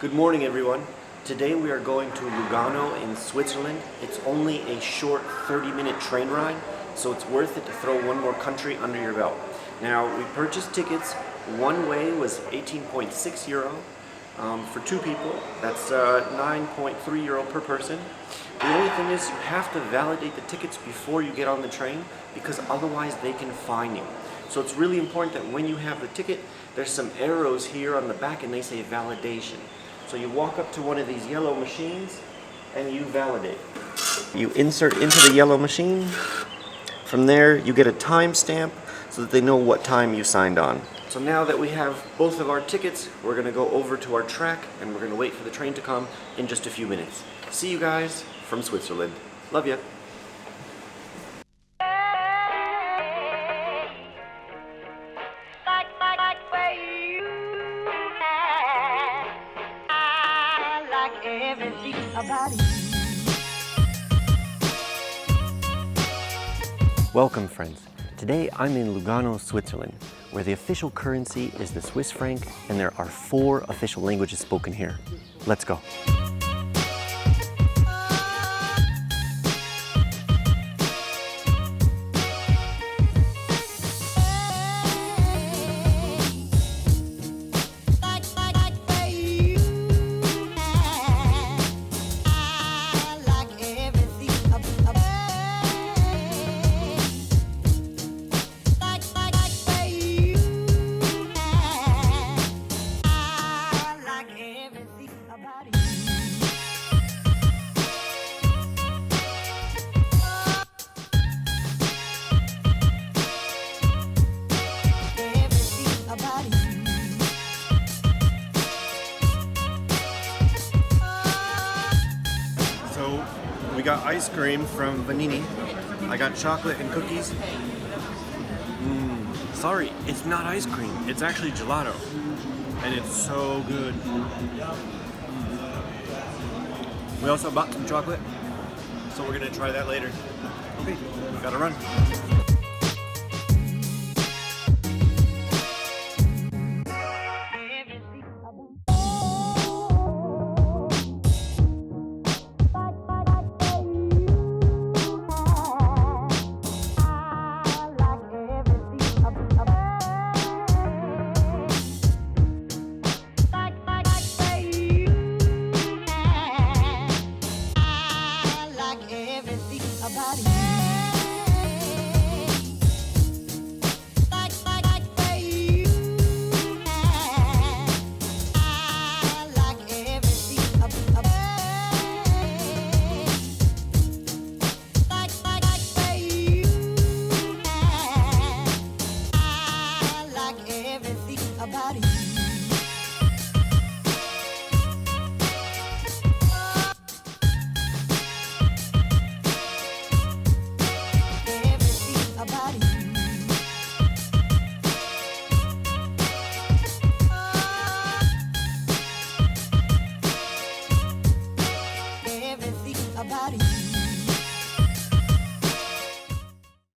Good morning, everyone. Today we are going to Lugano in Switzerland. It's only a short 30-minute train ride, so it's worth it to throw one more country under your belt. Now, we purchased tickets. One way was 18.6 euro for two people. That's 9.3 euro per person. The only thing is you have to validate the tickets before you get on the train because otherwise they can fine you. So it's really important that when you have the ticket, there's some arrows here on the back and they say validation. So you walk up to one of these yellow machines and you validate. You insert into the yellow machine. From there you get a timestamp so that they know what time you signed on. So now that we have both of our tickets, we're going to go over to our track and we're going to wait for the train to come in just a few minutes. See you guys from Switzerland. Love ya. Welcome, friends. Today I'm in Lugano, Switzerland, where the official currency is the Swiss franc and there are 4 official languages spoken here. Let's go. We got ice cream from Vanini. I got chocolate and cookies. Sorry, it's not ice cream. It's actually gelato. And it's so good. We also bought some chocolate. So we're gonna try that later. Okay, we gotta run. About it.